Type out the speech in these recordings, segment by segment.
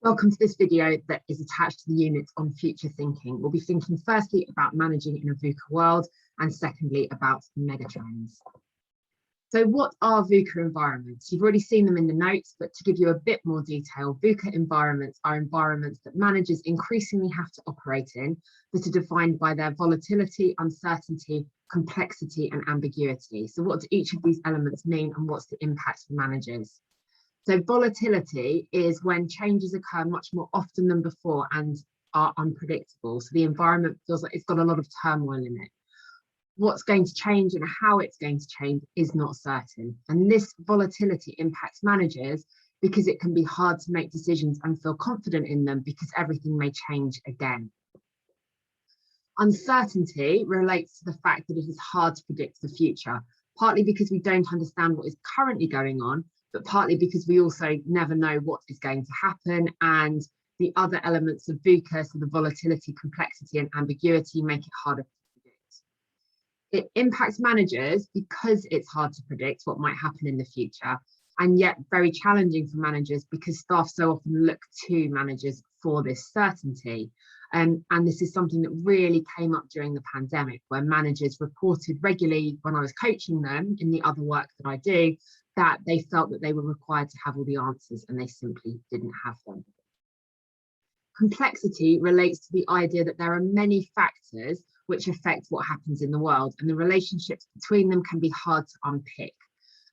Welcome to this video that is attached to the unit on future thinking. We'll be thinking firstly about managing in a VUCA world and secondly about megatrends. So what are VUCA environments? You've already seen them in the notes, but to give you a bit more detail, VUCA environments are environments that managers increasingly have to operate in that are defined by their volatility, uncertainty, complexity and ambiguity. So what do each of these elements mean and what's the impact for managers? So volatility is when changes occur much more often than before and are unpredictable. So the environment feels like it's got a lot of turmoil in it. What's going to change and how it's going to change is not certain. And this volatility impacts managers because it can be hard to make decisions and feel confident in them because everything may change again. Uncertainty relates to the fact that it is hard to predict the future, partly because we don't understand what is currently going on, but partly because we also never know what is going to happen, and the other elements of VUCA, so the volatility, complexity and ambiguity, make it harder to predict. It impacts managers because it's hard to predict what might happen in the future, and yet very challenging for managers because staff so often look to managers for this certainty. And this is something that really came up during the pandemic, where managers reported regularly when I was coaching them in the other work that I do, that they felt that they were required to have all the answers and they simply didn't have them. Complexity relates to the idea that there are many factors which affect what happens in the world, and the relationships between them can be hard to unpick.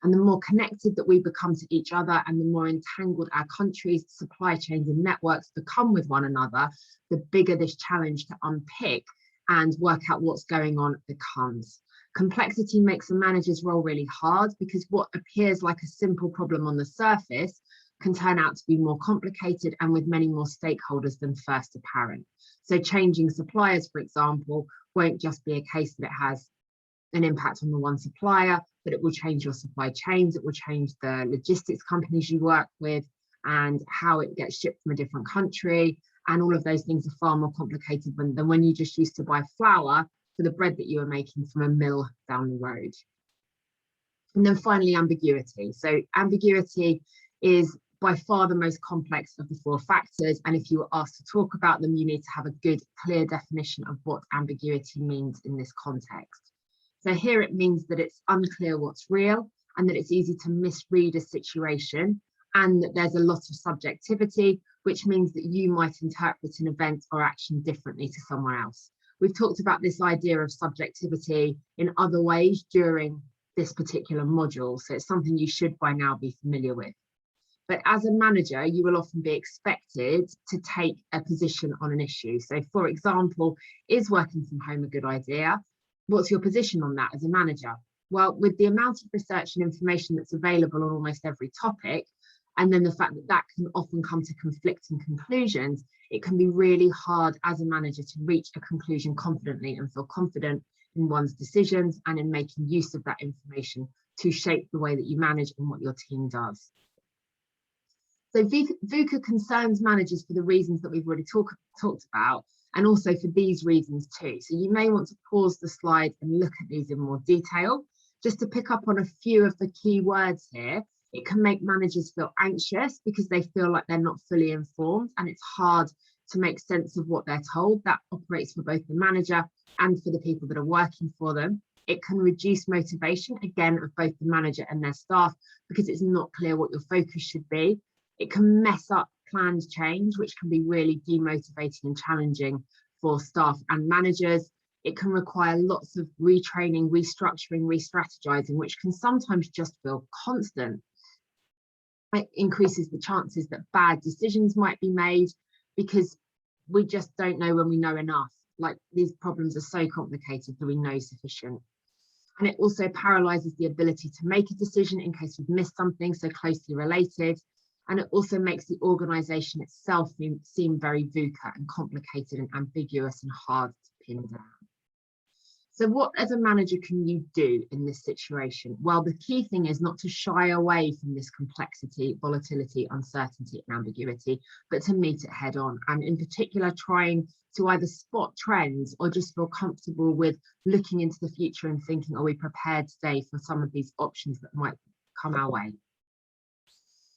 And the more connected that we become to each other and the more entangled our countries, supply chains and networks become with one another, the bigger this challenge to unpick and work out what's going on becomes. Complexity makes a manager's role really hard because what appears like a simple problem on the surface can turn out to be more complicated and with many more stakeholders than first apparent. So changing suppliers, for example, won't just be a case that it has an impact on the one supplier, but it will change your supply chains, it will change the logistics companies you work with and how it gets shipped from a different country. And all of those things are far more complicated than when you just used to buy flour for the bread that you were making from a mill down the road. And then finally, ambiguity. So ambiguity is by far the most complex of the four factors. And if you were asked to talk about them, you need to have a good, clear definition of what ambiguity means in this context. So here it means that it's unclear what's real and that it's easy to misread a situation and that there's a lot of subjectivity, which means that you might interpret an event or action differently to someone else. We've talked about this idea of subjectivity in other ways during this particular module, so it's something you should by now be familiar with. But as a manager, you will often be expected to take a position on an issue. So for example, is working from home a good idea? What's your position on that as a manager? Well, with the amount of research and information that's available on almost every topic, and then the fact that that can often come to conflicting conclusions, it can be really hard as a manager to reach a conclusion confidently and feel confident in one's decisions and in making use of that information to shape the way that you manage and what your team does. So VUCA concerns managers for the reasons that we've already talked about, and also for these reasons too. So you may want to pause the slide and look at these in more detail. Just to pick up on a few of the key words here, it can make managers feel anxious because they feel like they're not fully informed and it's hard to make sense of what they're told. That operates for both the manager and for the people that are working for them. It can reduce motivation, again, of both the manager and their staff because it's not clear what your focus should be. It can mess up planned change, which can be really demotivating and challenging for staff and managers. It can require lots of retraining, restructuring, re-strategizing, which can sometimes just feel constant. It increases the chances that bad decisions might be made because we just don't know when we know enough. Like, these problems are so complicated that we know sufficient. And it also paralyzes the ability to make a decision in case we've missed something so closely related. And it also makes the organisation itself seem very VUCA and complicated and ambiguous and hard to pin down. So what as a manager can you do in this situation? Well, the key thing is not to shy away from this complexity, volatility, uncertainty and ambiguity, but to meet it head on. And in particular, trying to either spot trends or just feel comfortable with looking into the future and thinking, are we prepared today for some of these options that might come our way?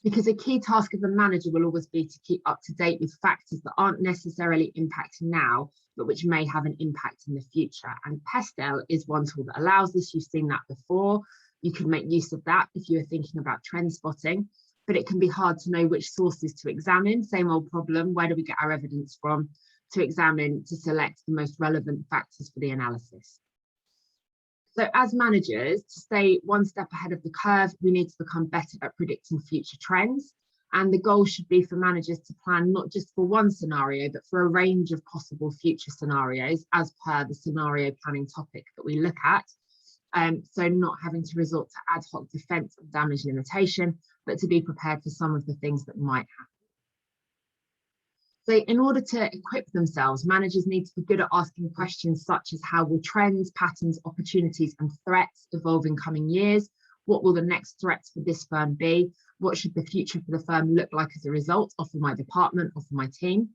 Because a key task of a manager will always be to keep up to date with factors that aren't necessarily impacting now, but which may have an impact in the future. And Pestel is one tool that allows this. You've seen that before. You can make use of that if you're thinking about trend spotting, but it can be hard to know which sources to examine. Same old problem, where do we get our evidence from? To examine, to select the most relevant factors for the analysis. So as managers, to stay one step ahead of the curve, we need to become better at predicting future trends. And the goal should be for managers to plan not just for one scenario, but for a range of possible future scenarios as per the scenario planning topic that we look at. So not having to resort to ad hoc defense of damage limitation, but to be prepared for some of the things that might happen. So in order to equip themselves, managers need to be good at asking questions such as how will trends, patterns, opportunities and threats evolve in coming years? What will the next threats for this firm be? What should the future for the firm look like as a result, or for my department or for my team?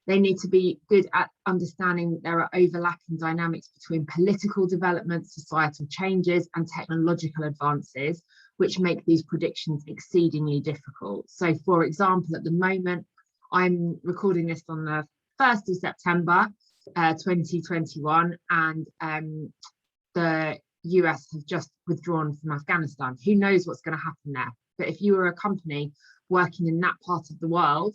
They need to be good at understanding there are overlapping dynamics between political developments, societal changes and technological advances, which make these predictions exceedingly difficult. So for example, at the moment, I'm recording this on the 1st of September 2021, and the US have just withdrawn from Afghanistan. Who knows what's going to happen there? But if you were a company working in that part of the world,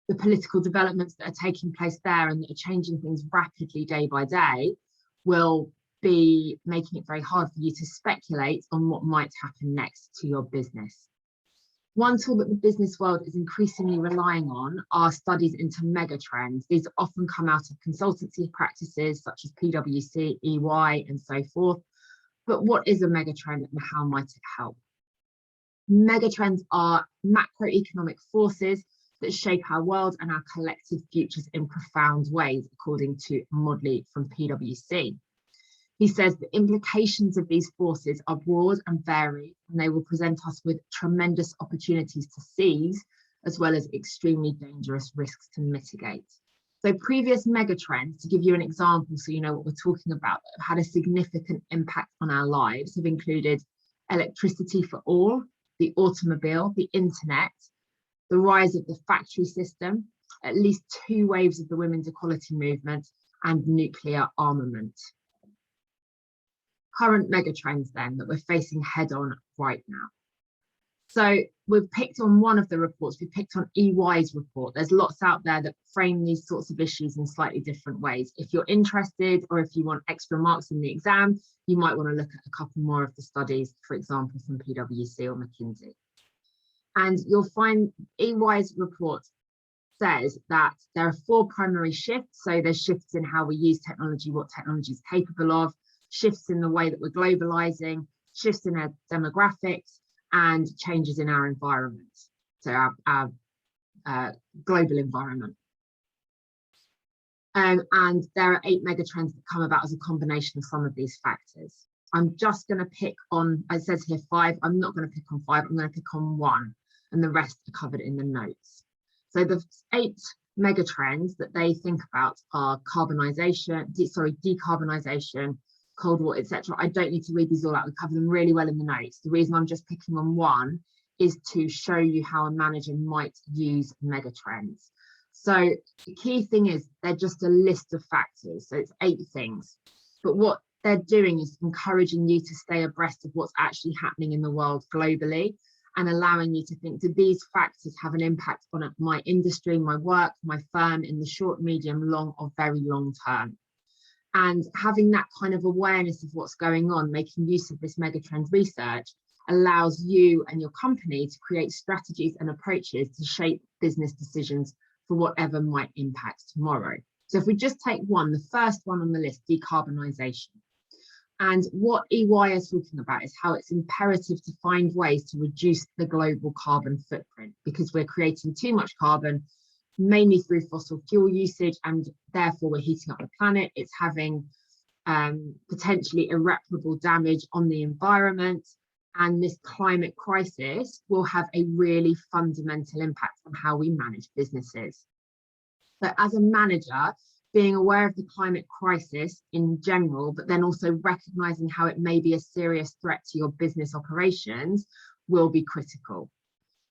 the political developments that are taking place there and that are changing things rapidly day by day will be making it very hard for you to speculate on what might happen next to your business. One tool that the business world is increasingly relying on are studies into mega trends. These often come out of consultancy practices such as PwC, EY, and so forth. But what is a mega trend and how might it help? Mega trends are macroeconomic forces that shape our world and our collective futures in profound ways, according to Modley from PwC. He says the implications of these forces are broad and varied, and they will present us with tremendous opportunities to seize, as well as extremely dangerous risks to mitigate. So previous megatrends, to give you an example so you know what we're talking about, that have had a significant impact on our lives, have included electricity for all, the automobile, the internet, the rise of the factory system, at least 2 waves of the women's equality movement, and nuclear armament. Current megatrends then that we're facing head on right now. So we've picked on one of the reports, we picked on EY's report. There's lots out there that frame these sorts of issues in slightly different ways. If you're interested, or if you want extra marks in the exam, you might want to look at a couple more of the studies, for example, from PwC or McKinsey. And you'll find EY's report says that there are 4 primary shifts. So there's shifts in how we use technology, what technology is capable of, shifts in the way that we're globalizing, shifts in our demographics, and changes in our environment, so our global environment. And there are 8 megatrends that come about as a combination of some of these factors. I'm just going to pick on, it says here 5, I'm not going to pick on 5, I'm going to pick on 1, and the rest are covered in the notes. So the 8 megatrends that they think about are decarbonisation, Cold War, etc. I don't need to read these all out, we cover them really well in the notes. The reason I'm just picking on 1 is to show you how a manager might use megatrends. So the key thing is they're just a list of factors, so it's 8 things. But what they're doing is encouraging you to stay abreast of what's actually happening in the world globally, and allowing you to think, do these factors have an impact on my industry, my work, my firm in the short, medium, long, or very long term? And having that kind of awareness of what's going on, making use of this megatrend research, allows you and your company to create strategies and approaches to shape business decisions for whatever might impact tomorrow. So if we just take one, the first one on the list, decarbonisation. And what EY is talking about is how it's imperative to find ways to reduce the global carbon footprint, because we're creating too much carbon, mainly through fossil fuel usage, and therefore we're heating up the planet. It's having potentially irreparable damage on the environment, and this climate crisis will have a really fundamental impact on how we manage businesses. So as a manager, being aware of the climate crisis in general, but then also recognizing how it may be a serious threat to your business operations will be critical.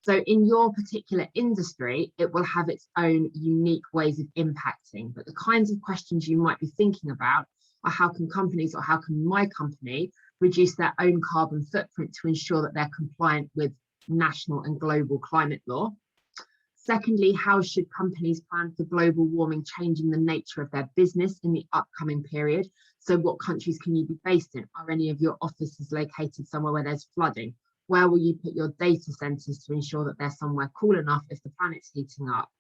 So in your particular industry, it will have its own unique ways of impacting, but the kinds of questions you might be thinking about are how can companies, or how can my company, reduce their own carbon footprint to ensure that they're compliant with national and global climate law? Secondly, how should companies plan for global warming changing the nature of their business in the upcoming period? So what countries can you be based in? Are any of your offices located somewhere where there's flooding? Where will you put your data centers to ensure that they're somewhere cool enough if the planet's heating up?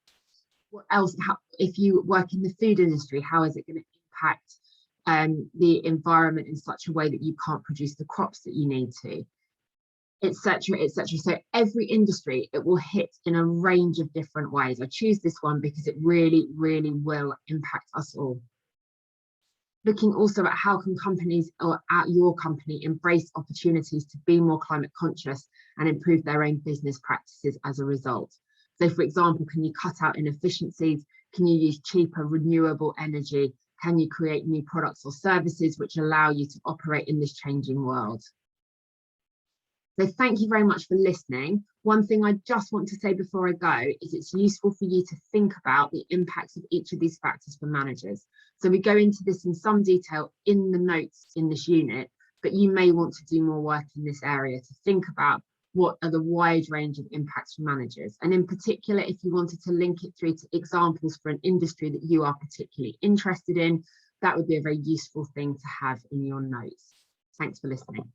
What else, if you work in the food industry, how is it going to impact the environment in such a way that you can't produce the crops that you need to, etc., etc. So every industry, it will hit in a range of different ways. I choose this one because it really, really will impact us all. Looking also at how can companies, or at your company, embrace opportunities to be more climate conscious and improve their own business practices as a result. So for example, can you cut out inefficiencies? Can you use cheaper renewable energy? Can you create new products or services which allow you to operate in this changing world? So thank you very much for listening. One thing I just want to say before I go is it's useful for you to think about the impacts of each of these factors for managers. So we go into this in some detail in the notes in this unit, but you may want to do more work in this area to think about what are the wide range of impacts for managers. And in particular, if you wanted to link it through to examples for an industry that you are particularly interested in, that would be a very useful thing to have in your notes. Thanks for listening.